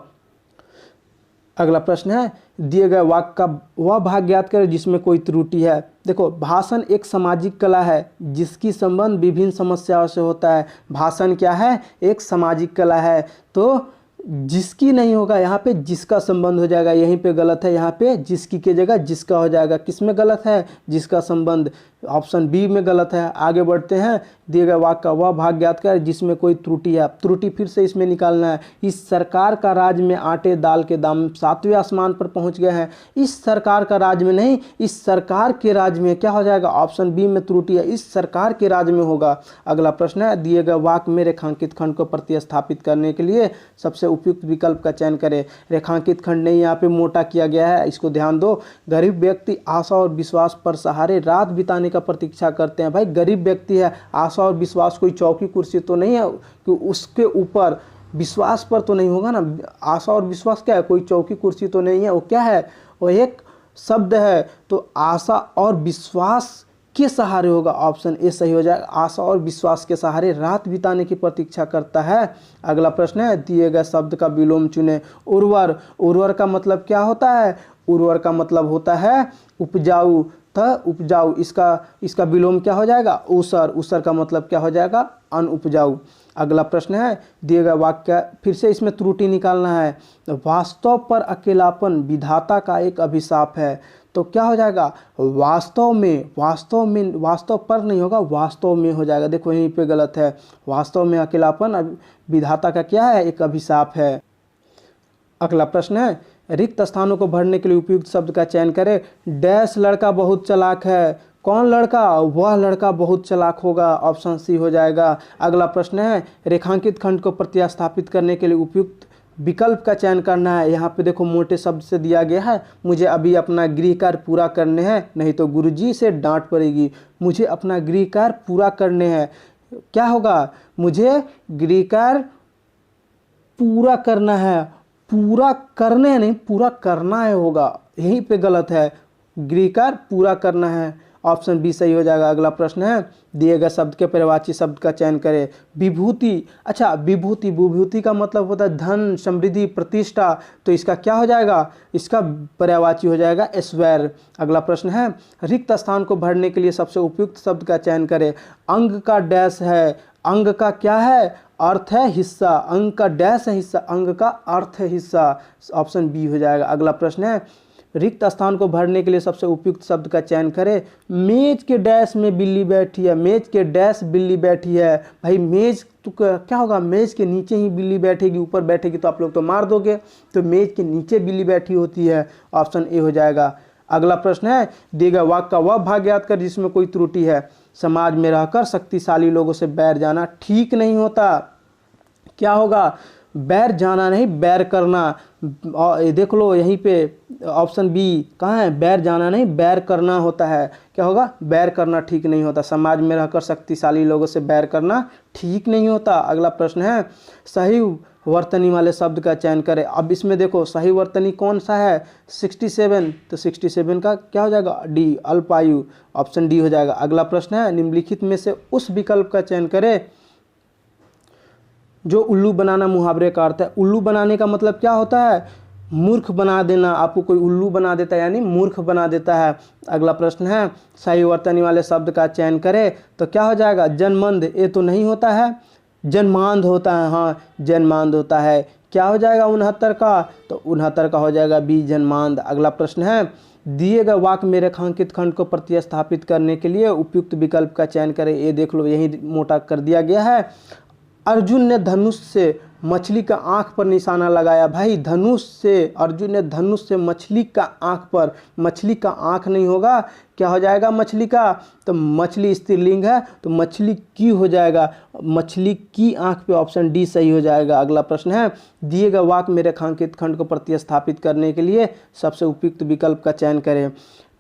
अगला प्रश्न है, दिए गए वाक्य का वह भाग ज्ञात करें जिसमें कोई त्रुटि है। देखो भाषण एक सामाजिक कला है जिसकी संबंध विभिन्न समस्याओं से होता है। भाषण क्या है, एक सामाजिक कला है, तो जिसकी नहीं होगा, यहाँ पे जिसका संबंध हो जाएगा। यहीं पे गलत है, यहाँ पे जिसकी की जगह जिसका हो जाएगा। किस में गलत है, जिसका संबंध, ऑप्शन बी में गलत है। आगे बढ़ते हैं, दिए गए वाक्य का वह भाग ज्ञात कर जिसमें कोई त्रुटि है। त्रुटि फिर से इसमें निकालना है। इस सरकार का राज में आटे दाल के दाम 7वें आसमान पर पहुंच गए हैं। इस सरकार का राज में नहीं, इस सरकार के राज में क्या हो जाएगा, ऑप्शन बी में त्रुटि है, इस सरकार के राज में होगा। अगला प्रश्न है, दिए गए वाक्य में रेखांकित खंड को प्रतिस्थापित करने के लिए सबसे उपयुक्त विकल्प का चयन करें। रेखांकित खंड नहीं, यहाँ पे मोटा किया गया है, इसको ध्यान दो। गरीब व्यक्ति आशा और विश्वास पर सहारे रात बिताने आने का प्रतीक्षा करते हैं। भाई गरीब व्यक्ति है, आशा और विश्वास कोई चौकी कुर्सी तो नहीं है कि उसके ऊपर विश्वास पर तो नहीं होगा ना। आशा और विश्वास क्या है, कोई चौकी कुर्सी तो नहीं है, वो क्या है, वो एक शब्द है। तो आशा और विश्वास के सहारे होगा, ऑप्शन ए सही हो जाएगा। आशा और विश्वास के सहारे रात बिताने की प्रतीक्षा करता है। अगला प्रश्न है, दिए गए शब्द का विलोम चुने। उर्वर, उर्वर का मतलब क्या होता है, उर्वर का मतलब होता है उपजाऊ। तो उपजाऊ, इसका विलोम क्या हो जाएगा, ऊसर। ऊसर का मतलब क्या हो जाएगा, अनउपजाऊ। अगला प्रश्न है, दिए गए वाक्य, फिर से इसमें त्रुटि निकालना है। वास्तव पर अकेलापन विधाता का एक अभिशाप है। तो क्या हो जाएगा, वास्तव में, वास्तव पर नहीं होगा, वास्तव में हो जाएगा। देखो यहीं पे गलत है। वास्तव में अकेलापन विधाता का क्या है, एक अभिशाप है। अगला प्रश्न है, रिक्त स्थानों को भरने के लिए उपयुक्त शब्द का चयन करें। डैश लड़का बहुत चालाक है। कौन लड़का, वह लड़का बहुत चालाक होगा, ऑप्शन सी हो जाएगा। अगला प्रश्न है, रेखांकित खंड को प्रतिस्थापित करने के लिए उपयुक्त विकल्प का चयन करना है। यहाँ पे देखो मोटे शब्द से दिया गया है, मुझे अभी अपना गृह कार्य पूरा करने हैं, नहीं तो गुरुजी से डांट पड़ेगी। मुझे अपना गृह कार्य पूरा करने हैं, क्या होगा, मुझे गृह कार्य पूरा करना है। पूरा करने नहीं, पूरा करना है होगा, यहीं पे गलत है। गृह कार्य पूरा करना है, ऑप्शन बी सही हो जाएगा। अगला प्रश्न है, दिए गए शब्द के पर्यायवाची शब्द का चयन करें। विभूति, अच्छा विभूति, विभूति का मतलब होता है धन, समृद्धि, प्रतिष्ठा। तो इसका क्या हो जाएगा, इसका पर्यायवाची हो जाएगा ऐश्वर्य। अगला प्रश्न है, रिक्त स्थान को भरने के लिए सबसे उपयुक्त शब्द का चयन करें। अंग का डैश है। अंग का क्या है, अर्थ है हिस्सा। अंग का डैश है हिस्सा, अंग का अर्थ है हिस्सा, ऑप्शन बी हो जाएगा। अगला प्रश्न है, रिक्त स्थान को भरने के लिए सबसे उपयुक्त शब्द का चयन करें। मेज के डैश में बिल्ली बैठी है। मेज के डैश बिल्ली बैठी है। भाई मेज तो क्या होगा, मेज के नीचे ही बिल्ली बैठेगी, ऊपर बैठेगी तो आप लोग तो मार दोगे। तो मेज के नीचे बिल्ली बैठी होती है, ऑप्शन ए हो जाएगा। अगला प्रश्न है, दिए गए वाक्य का वह भाग याद कर जिसमें कोई त्रुटि है। समाज में रहकर शक्तिशाली लोगों से बैर जाना ठीक नहीं होता। क्या होगा, बैर जाना नहीं, बैर करना। देख लो यहीं पे ऑप्शन बी कहाँ है, बैर जाना नहीं, बैर करना होता है। क्या होगा, बैर करना ठीक नहीं होता। समाज में रहकर शक्तिशाली लोगों से बैर करना ठीक नहीं होता। अगला प्रश्न है, सही वर्तनी वाले शब्द का चयन करें। अब इसमें देखो सही वर्तनी कौन सा है, 67। तो 67 का क्या हो जाएगा, डी, अल्पायु, ऑप्शन डी हो जाएगा। अगला प्रश्न है, निम्नलिखित में से उस विकल्प का चयन करें जो उल्लू बनाना मुहावरे का अर्थ है। उल्लू बनाने का मतलब क्या होता है, मूर्ख बना देना। आपको कोई उल्लू बना देता है यानी मूर्ख बना देता है। अगला प्रश्न है, सही वर्तनी वाले शब्द का चयन करें। तो क्या हो जाएगा, जन्मंद, ये तो नहीं होता है, जन्मांध होता है। हाँ जन्मांध होता है। क्या हो जाएगा 69 का, तो 69 का हो जाएगा बी, जन्मांध। अगला प्रश्न है, दिए गए वाक्य में रेखांकित खंड को प्रतिस्थापित करने के लिए उपयुक्त विकल्प का चयन करें। ये देख लो यही मोटा कर दिया गया है। अर्जुन ने धनुष से मछली का आंख पर निशाना लगाया। भाई धनुष से, अर्जुन ने धनुष से मछली का आंख पर, मछली का आंख नहीं होगा, क्या हो जाएगा मछली का, तो मछली स्त्रीलिंग है तो मछली की हो जाएगा, मछली की आंख पे, ऑप्शन डी सही हो जाएगा। अगला प्रश्न है, दिए गए वाक्य में रेखांकित खंड को प्रतिस्थापित करने के लिए सबसे उपयुक्त विकल्प का चयन करें।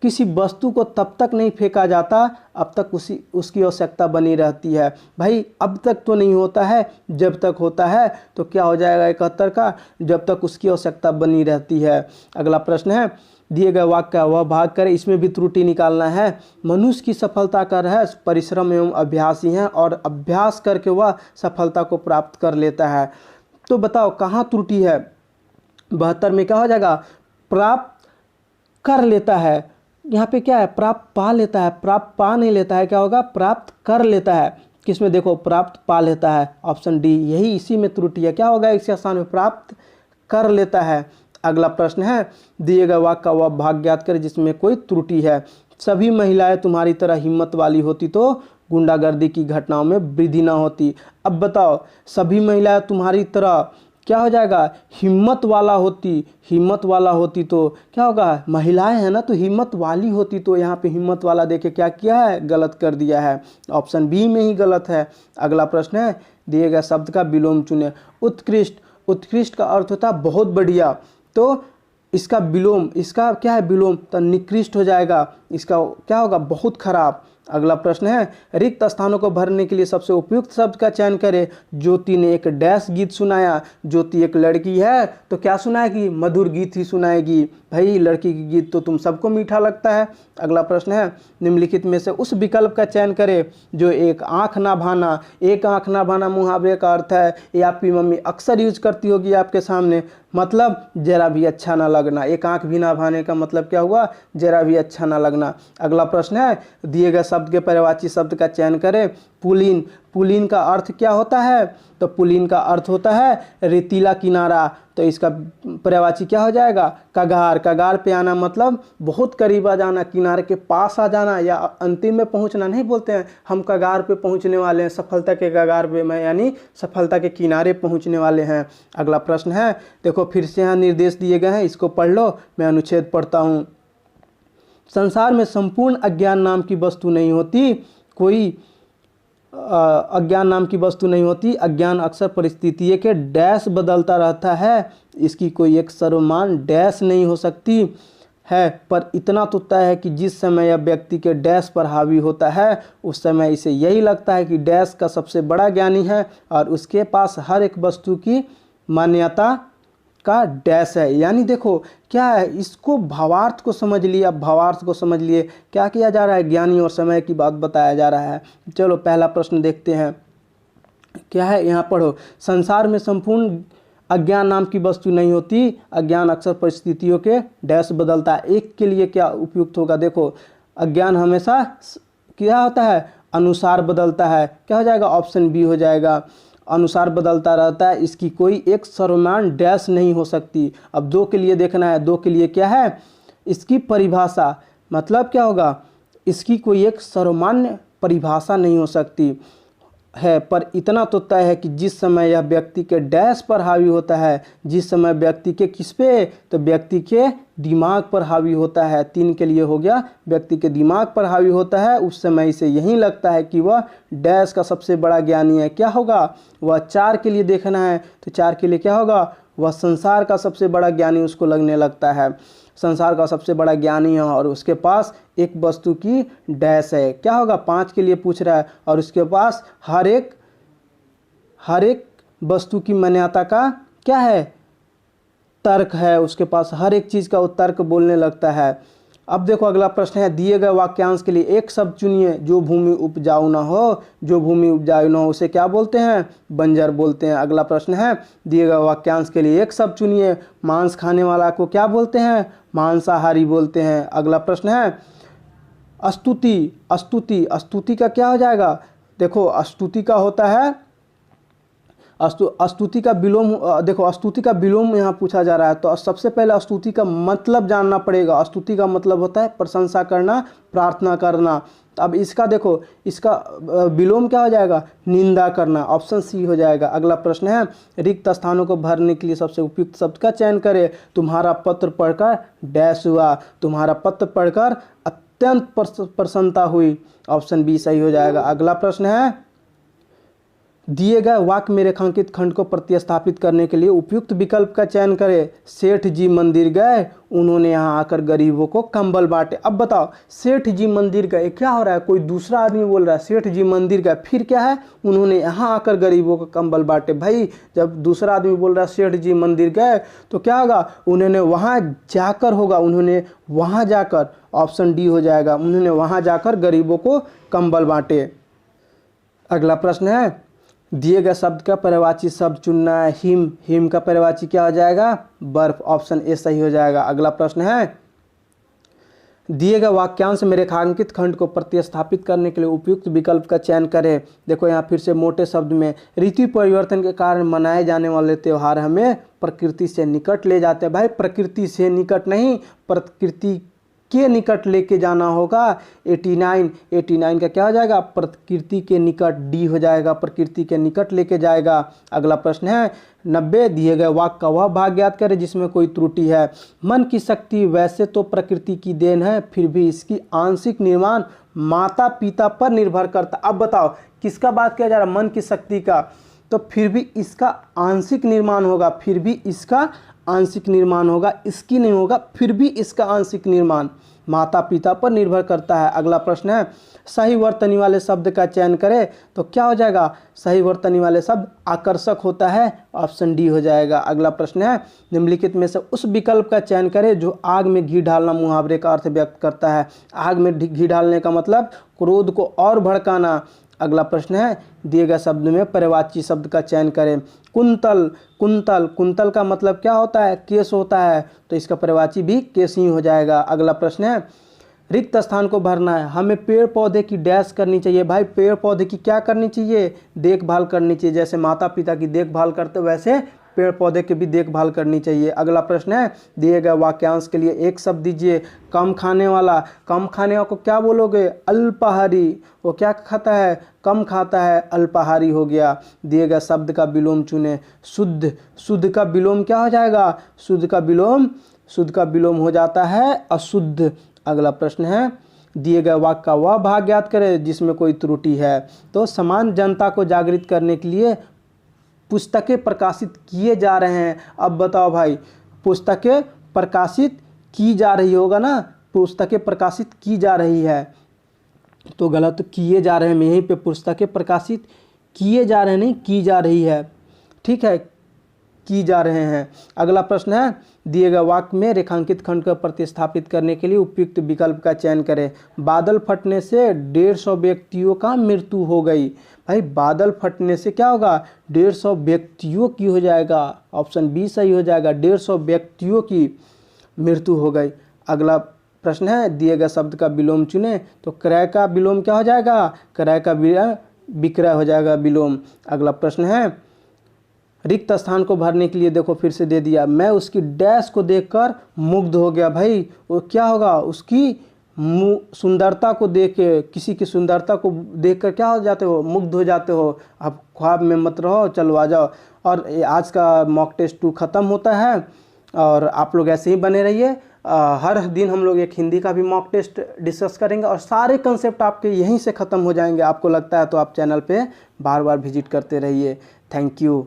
किसी वस्तु को तब तक नहीं फेंका जाता अब तक उसकी आवश्यकता बनी रहती है। भाई अब तक तो नहीं होता है, जब तक होता है। तो क्या हो जाएगा 71 का, जब तक उसकी आवश्यकता बनी रहती है। अगला प्रश्न है, दिए गए वाक्य का वह भाग करें। इसमें भी त्रुटि निकालना है। मनुष्य की सफलता का रहस्य परिश्रम एवं अभ्यास ही है और अभ्यास करके वह सफलता को प्राप्त कर लेता है। तो बताओ कहाँ त्रुटि है, 72 में क्या हो जाएगा, प्राप्त कर लेता है। यहाँ पे क्या है, प्राप्त पा लेता है, प्राप्त पा नहीं लेता है, क्या होगा, प्राप्त कर लेता है। किसमें देखो, प्राप्त पा लेता है, ऑप्शन डी, यही इसी में त्रुटि है। क्या होगा इसके स्थान में, प्राप्त कर लेता है। अगला प्रश्न है, दिए गए वाक्य का वह भाग ज्ञात करें जिसमें कोई त्रुटि है। सभी महिलाएं तुम्हारी तरह हिम्मत वाली होती तो गुंडागर्दी की घटनाओं में वृद्धि ना होती। अब बताओ, सभी महिलाएं तुम्हारी तरह क्या हो जाएगा, हिम्मत वाला होती, हिम्मत वाला होती तो क्या होगा, महिलाएं हैं ना तो हिम्मत वाली होती। तो यहाँ पे हिम्मत वाला देखे क्या किया है, गलत कर दिया है, ऑप्शन बी में ही गलत है। अगला प्रश्न है, दिए गए शब्द का विलोम चुने। उत्कृष्ट, उत्कृष्ट का अर्थ होता है बहुत बढ़िया, तो इसका विलोम, इसका क्या है विलोम, तो निकृष्ट हो जाएगा। इसका क्या होगा, बहुत खराब। अगला प्रश्न है, रिक्त स्थानों को भरने के लिए सबसे उपयुक्त शब्द का चयन करें। ज्योति ने एक डैश गीत सुनाया। ज्योति एक लड़की है तो क्या सुनाएगी? मधुर गीत ही सुनाएगी। भाई लड़की की गीत तो तुम सबको मीठा लगता है। अगला प्रश्न है, निम्नलिखित में से उस विकल्प का चयन करें जो एक आंख ना भाना। एक आंख ना भाना मुहावरे का अर्थ है, ये आपकी मम्मी अक्सर यूज करती होगी आपके सामने, मतलब जरा भी अच्छा ना लगना। एक आंख भी ना भाने का मतलब क्या हुआ? जरा भी अच्छा ना लगना। अगला प्रश्न है, दिए गए शब्द के पर्यायवाची शब्द का चयन करें। पुलीन, पुलीन का अर्थ क्या होता है? तो पुलीन का अर्थ होता है रेतीला किनारा, तो इसका पर्यायवाची क्या हो जाएगा? कगार। कगार पे आना मतलब बहुत करीब आ जाना, किनारे के पास आ जाना या अंतिम में पहुंचना नहीं बोलते हैं, हम कगार पे पहुंचने वाले हैं, सफलता के कगार पे, मैं यानी सफलता के किनारे पहुंचने वाले हैं। अगला प्रश्न है, देखो फिर से यहाँ निर्देश दिए गए हैं, इसको पढ़ लो, मैं अनुच्छेद पढ़ता हूँ। संसार में संपूर्ण अज्ञान नाम की वस्तु नहीं होती, कोई अज्ञान नाम की वस्तु नहीं होती। अज्ञान अक्सर परिस्थिति के डैश बदलता रहता है, इसकी कोई एक सर्वमान डैश नहीं हो सकती है, पर इतना तो तय है कि जिस समय यह व्यक्ति के डैश पर हावी होता है उस समय इसे यही लगता है कि डैश का सबसे बड़ा ज्ञानी है और उसके पास हर एक वस्तु की मान्यता का डैश है। यानी देखो क्या है, इसको भावार्थ को समझ लिए। अब भावार्थ को समझ लिए, क्या किया जा रहा है? ज्ञानी और समय की बात बताया जा रहा है। चलो पहला प्रश्न देखते हैं, क्या है यहाँ पढ़ो। संसार में संपूर्ण अज्ञान नाम की वस्तु नहीं होती, अज्ञान अक्सर परिस्थितियों के डैश बदलता है। एक के लिए क्या उपयुक्त होगा? देखो अज्ञान हमेशा क्या होता है? अनुसार बदलता है। क्या हो जाएगा? ऑप्शन बी हो जाएगा, अनुसार बदलता रहता है, इसकी कोई एक सर्वमान डैश नहीं हो सकती। अब दो के लिए देखना है, दो के लिए क्या है? इसकी परिभाषा, मतलब क्या होगा? इसकी कोई एक सर्वमान्य परिभाषा नहीं हो सकती है, पर इतना तो तय है कि जिस समय यह व्यक्ति के डैश पर हावी होता है, जिस समय व्यक्ति के किस पे? तो व्यक्ति के दिमाग पर हावी होता है। तीन के लिए हो गया, व्यक्ति के दिमाग पर हावी होता है, उस समय इसे यही लगता है कि वह डैश का सबसे बड़ा ज्ञानी है। क्या होगा? वह चार के लिए देखना है, तो चार के लिए क्या होगा? वह संसार का सबसे बड़ा ज्ञानी उसको लगने लगता है, संसार का सबसे बड़ा ज्ञानी है और उसके पास एक वस्तु की डैश है। क्या होगा? पाँच के लिए पूछ रहा है, और उसके पास हर एक वस्तु की मान्यता का क्या है? तर्क है, उसके पास हर एक चीज़ का वो तर्क बोलने लगता है। अब देखो अगला प्रश्न है, दिए गए वाक्यांश के लिए एक शब्द चुनिए। जो भूमि उपजाऊ ना हो, जो भूमि उपजाऊ ना हो उसे क्या बोलते हैं? बंजर बोलते हैं। अगला प्रश्न है, दिए गए वाक्यांश के लिए एक शब्द चुनिए। मांस खाने वाला को क्या बोलते हैं? मांसाहारी बोलते हैं। अगला प्रश्न है, स्तुति। स्तुति, स्तुति का क्या हो जाएगा? देखो स्तुति का होता है स्तुति का विलोम। देखो स्तुति का विलोम यहाँ पूछा जा रहा है, तो सबसे पहले स्तुति का मतलब जानना पड़ेगा। स्तुति का मतलब होता है प्रशंसा करना, प्रार्थना करना। तो अब इसका देखो, इसका विलोम क्या हो जाएगा? निंदा करना। ऑप्शन सी हो जाएगा। अगला प्रश्न है, रिक्त स्थानों को भरने के लिए सबसे उपयुक्त शब्द का चयन करें। तुम्हारा पत्र पढ़कर डैश हुआ, तुम्हारा पत्र पढ़कर अत्यंत प्रसन्नता हुई। ऑप्शन बी सही हो जाएगा। अगला प्रश्न है, दिए गए वाक्य में रेखांकित खंड को प्रतिस्थापित करने के लिए उपयुक्त विकल्प का चयन करें। सेठ जी मंदिर गए, उन्होंने यहाँ आकर गरीबों को कंबल बांटे। अब बताओ, सेठ जी मंदिर गए, क्या हो रहा है? कोई दूसरा आदमी बोल रहा है सेठ जी मंदिर गए, फिर क्या है? उन्होंने यहाँ आकर गरीबों को कंबल बांटे। भाई जब दूसरा आदमी बोल रहा है सेठ जी मंदिर गए, तो क्या होगा? उन्होंने वहाँ जाकर होगा, उन्होंने वहाँ जाकर। ऑप्शन डी हो जाएगा, उन्होंने वहाँ जाकर गरीबों को कंबल बांटे। अगला प्रश्न है, दिए गए शब्द का पर्यायवाची शब्द चुनना है। हिम, हिम का पर्यायवाची क्या हो जाएगा? बर्फ। ऑप्शन ए सही हो जाएगा। अगला प्रश्न है, दिए गए वाक्यांश में रेखांकित खंड को प्रतिस्थापित करने के लिए उपयुक्त विकल्प का चयन करें। देखो यहाँ फिर से मोटे शब्द में, ऋतु परिवर्तन के कारण मनाए जाने वाले त्यौहार हमें प्रकृति से निकट ले जाते हैं। भाई प्रकृति से निकट नहीं, प्रकृति के निकट लेके जाना होगा। 89 का क्या हो जाएगा? प्रकृति के निकट। डी हो जाएगा, प्रकृति के निकट लेके जाएगा। अगला प्रश्न है, 90 दिए गए वाक्य का वह भाग ज्ञात करें जिसमें कोई त्रुटि है। मन की शक्ति वैसे तो प्रकृति की देन है, फिर भी इसकी आंशिक निर्माण माता पिता पर निर्भर करता। अब बताओ किसका बात किया जा रहा है? मन की शक्ति का। तो फिर भी इसका आंशिक निर्माण होगा, फिर भी इसका आंशिक निर्माण होगा, इसकी नहीं होगा, फिर भी इसका आंशिक निर्माण माता पिता पर निर्भर करता है। अगला प्रश्न है, सही वर्तनी वाले शब्द का चयन करें तो क्या हो जाएगा? सही वर्तनी वाले शब्द आकर्षक होता है, ऑप्शन डी हो जाएगा। अगला प्रश्न है, निम्नलिखित में से उस विकल्प का चयन करें जो आग में घी डालना मुहावरे का अर्थ व्यक्त करता है। आग में घी डालने का मतलब क्रोध को और भड़काना। अगला प्रश्न है, दिए गए शब्द में पर्यायवाची शब्द का चयन करें। कुंतल, कुंतल, कुंतल का मतलब क्या होता है? केस होता है, तो इसका पर्यायवाची भी केस ही हो जाएगा। अगला प्रश्न है, रिक्त स्थान को भरना है। हमें पेड़ पौधे की डैश करनी चाहिए। भाई पेड़ पौधे की क्या करनी चाहिए? देखभाल करनी चाहिए। जैसे माता पिता की देखभाल करते वैसे पेड़ पौधे की भी देखभाल करनी चाहिए। अगला प्रश्न है, दिए गए वाक्यांश के लिए एक शब्द दीजिए। कम खाने वाला, कम खाने वाला को क्या बोलोगे? अल्पाहारी। वो क्या खाता है? कम खाता है, अल्पाहारी हो गया। दिए गए शब्द का विलोम चुने। शुद्ध, शुद्ध का विलोम क्या हो जाएगा? शुद्ध का विलोम हो जाता है अशुद्ध। अगला प्रश्न है, दिए गए वाक्य का वह भाग ज्ञात करें जिसमें कोई त्रुटि है। तो समान जनता को जागृत करने के लिए पुस्तकें प्रकाशित किए जा रहे हैं। अब बताओ भाई, पुस्तकें प्रकाशित की जा रही होगा ना, पुस्तकें प्रकाशित की जा रही है, तो गलत, किए जा रहे हैं। यहीं पे पुस्तकें प्रकाशित किए जा रहे हैं, नहीं की जा रही है, ठीक है, की जा रहे हैं। अगला प्रश्न है, दिए गए वाक्य में रेखांकित खंड को प्रतिस्थापित करने के लिए उपयुक्त विकल्प का चयन करें। बादल फटने से 150 व्यक्तियों का मृत्यु हो गई। भाई बादल फटने से क्या होगा? 150 व्यक्तियों की हो जाएगा, ऑप्शन बी सही हो जाएगा। 150 व्यक्तियों की मृत्यु हो गई। अगला प्रश्न है, दिए गए शब्द का विलोम चुने। तो क्रय का विलोम क्या हो जाएगा? क्रय का विक्रय हो जाएगा विलोम। अगला प्रश्न है, रिक्त स्थान को भरने के लिए देखो फिर से दे दिया। मैं उसकी डैश को देखकर मुग्ध हो गया। भाई वो क्या होगा? उसकी सुंदरता को देख के, किसी की सुंदरता को देखकर क्या हो जाते हो? मुग्ध हो जाते हो। अब ख्वाब में मत रहो, चलो आ जाओ। और आज का मॉक टेस्ट 2 ख़त्म होता है और आप लोग ऐसे ही बने रहिए। हर दिन हम लोग एक हिंदी का भी मॉक टेस्ट डिस्कस करेंगे और सारे कंसेप्ट आपके यहीं से ख़त्म हो जाएंगे। आपको लगता है तो आप चैनल पे बार बार विजिट करते रहिए। Thank you.